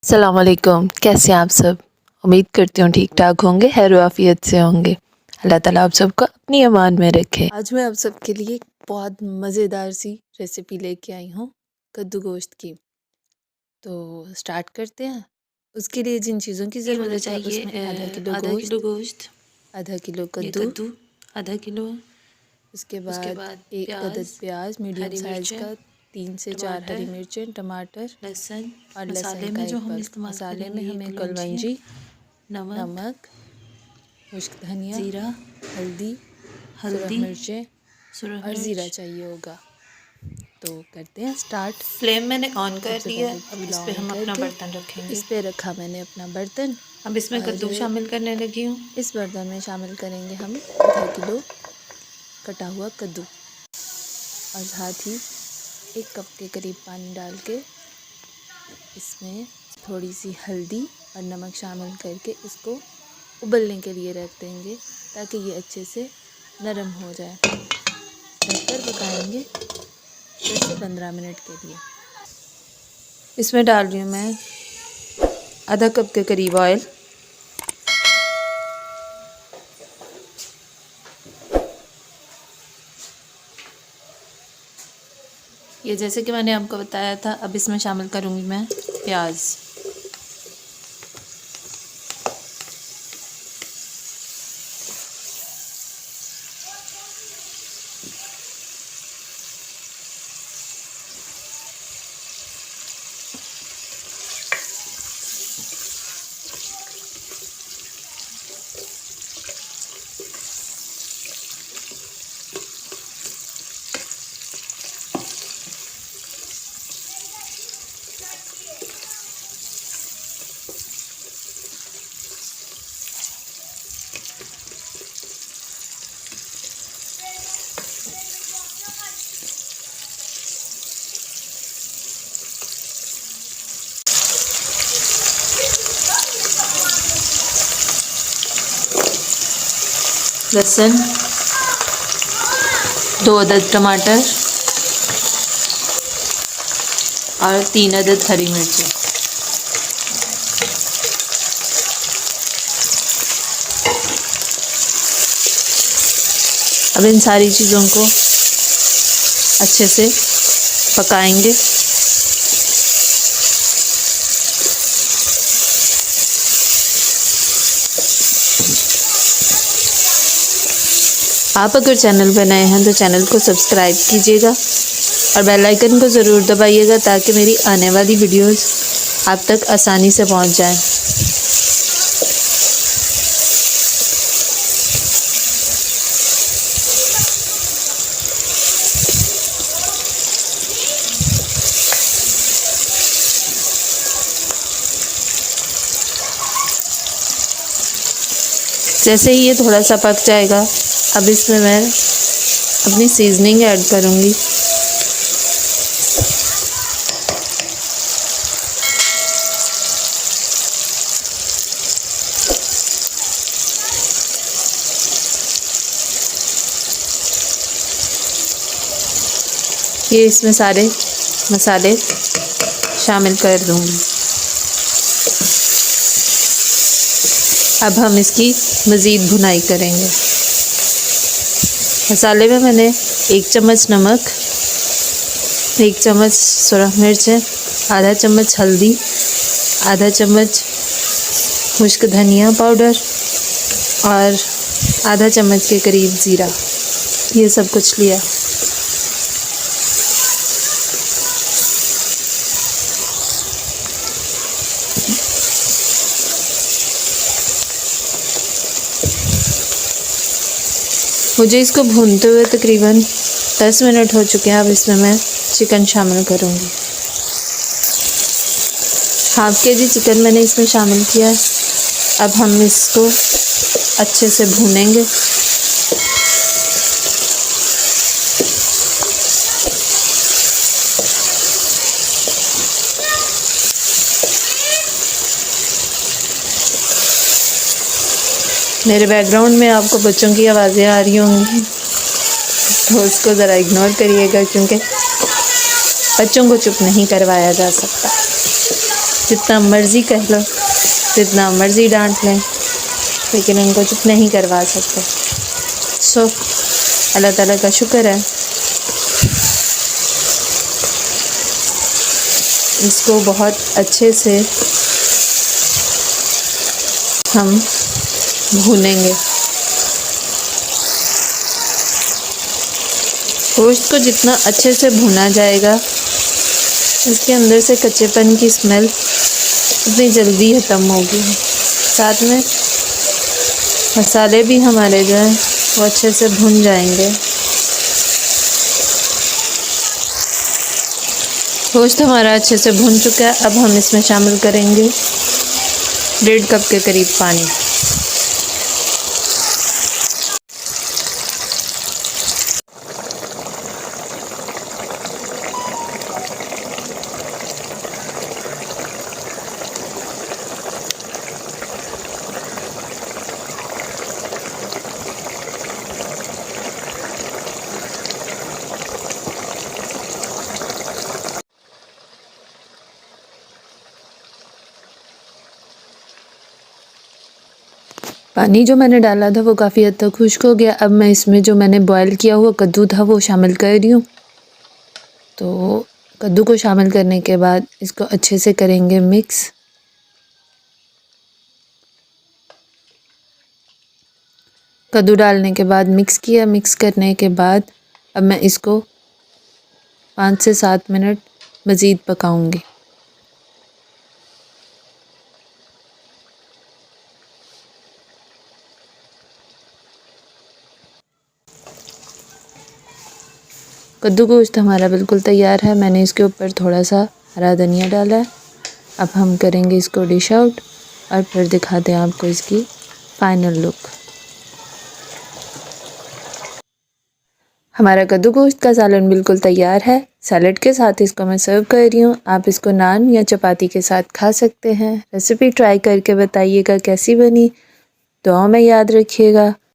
अस्सलाम वालेकुम, कैसे हैं आप सब। उम्मीद करती हूँ ठीक ठाक होंगे, खैर आफियत से होंगे। अल्लाह ताला आप सबको अपनी अमान में रखे। आज मैं आप सबके लिए एक बहुत मज़ेदार सी रेसिपी लेके आई हूँ कद्दू गोश्त की। तो स्टार्ट करते हैं। उसके लिए जिन चीज़ों की ये होना ज़रूरत है चाहिए उसमें आधा किलो आधा किलो गोश्त, गोश्त, आधा किलो ये कद्दू, कद्दू आधा किलो है। उसके उसके बाद बाद एक प्याज, अदद प्याज मीडियम हरी साइज़ मिर्चें, का, 3 से 4 हरी टमाटर, मिर्चें, टमाटर लहसुन। और लहसुन मसाले का में जो एक हम पग। इस्तेमाल मसाले में करेंगे ये हमें कलौंजी है, कलवंजी, नमक, नमक, खुश्क धनिया, ज़ीरा, हल्दी, सुरख हल्दी, मिर्चें सुरख और ज़ीरा मिर्च। चाहिए होगा। तो करते हैं स्टार्ट। फ्लेम मैंने ऑन कर सबसे दिया। पहले अब इस चूल्हा पे ऑन हम अपना करके बर्तन रखेंगे। इस पे रखा मैंने अपना बर्तन अब इसमें और कद्दू शामिल करने लगी हूँ। इस बर्तन में शामिल करेंगे हम आधा किलो कटा हुआ कद्दू और साथ ही 1 कप के करीब पानी डाल के इसमें थोड़ी सी हल्दी और नमक शामिल करके इसको उबलने के लिए रख देंगे ताकि ये अच्छे से नरम हो जाए। ढककर पकाएंगे 10 से 15 मिनट के लिए। इसमें डाल रही हूँ मैं आधा कप के करीब ऑयल। ये जैसे कि मैंने आपको बताया था। अब इसमें शामिल करूँगी मैं प्याज। लहसुन, 2 अदद टमाटर और 3 अदद हरी मिर्ची। अब इन सारी चीज़ों को अच्छे से पकाएंगे। आप अगर चैनल पर नए हैं तो चैनल को सब्सक्राइब कीजिएगा और बेल आइकन को ज़रूर दबाइएगा ताकि मेरी आने वाली वीडियोस आप तक आसानी से पहुंच जाएं। जैसे ही ये थोड़ा सा पक जाएगा, अब इसमें मैं अपनी सीजनिंग ऐड करूँगी। ये इसमें सारे मसाले शामिल कर दूँगी। अब हम इसकी मज़ीद भुनाई करेंगे। मसाले में मैंने 1 चम्मच नमक, 1 चम्मच सुरख मिर्च, आधा चम्मच हल्दी, आधा चम्मच खुश्क धनिया पाउडर और आधा चम्मच के करीब ज़ीरा, ये सब कुछ लिया। मुझे इसको भूनते हुए तकरीबन 10 मिनट हो चुके हैं। अब इसमें मैं चिकन शामिल करूँगी। हाफ केजी चिकन मैंने इसमें शामिल किया है। अब हम इसको अच्छे से भूनेंगे। मेरे बैकग्राउंड में आपको बच्चों की आवाज़ें आ रही होंगी, तो उसको ज़रा इग्नोर करिएगा क्योंकि बच्चों को चुप नहीं करवाया जा सकता। जितना मर्ज़ी कह लो, जितना मर्ज़ी डांट लें, लेकिन इनको चुप नहीं करवा सकते। सो अल्लाह ताला का शुक्र है, इसको बहुत अच्छे से हम भूनेंगे। गोश्त को जितना अच्छे से भुना जाएगा, इसके अंदर से कच्चेपन की स्मेल उतनी जल्दी ख़त्म होगी। साथ में मसाले भी हमारे जो हैं वो अच्छे से भुन जाएंगे। गोश्त हमारा अच्छे से भुन चुका है। अब हम इसमें शामिल करेंगे 1.5 कप के करीब पानी। पानी जो मैंने डाला था वो काफ़ी हद तक खुश्क हो गया। अब मैं इसमें जो मैंने बॉयल किया हुआ कद्दू था वो शामिल कर रही हूँ। तो कद्दू को शामिल करने के बाद इसको अच्छे से करेंगे मिक्स। कद्दू डालने के बाद मिक्स किया। मिक्स करने के बाद अब मैं इसको 5 से 7 मिनट मज़ीद पकाऊंगी। कद्दू गोश्त हमारा बिल्कुल तैयार है। मैंने इसके ऊपर थोड़ा सा हरा धनिया डाला है। अब हम करेंगे इसको डिश आउट और फिर दिखाते हैं आपको इसकी फ़ाइनल लुक। हमारा कद्दू गोश्त का सालन बिल्कुल तैयार है। सैलड के साथ इसको मैं सर्व कर रही हूँ। आप इसको नान या चपाती के साथ खा सकते हैं। रेसिपी ट्राई करके बताइएगा कैसी बनी। दुआओं में याद रखिएगा।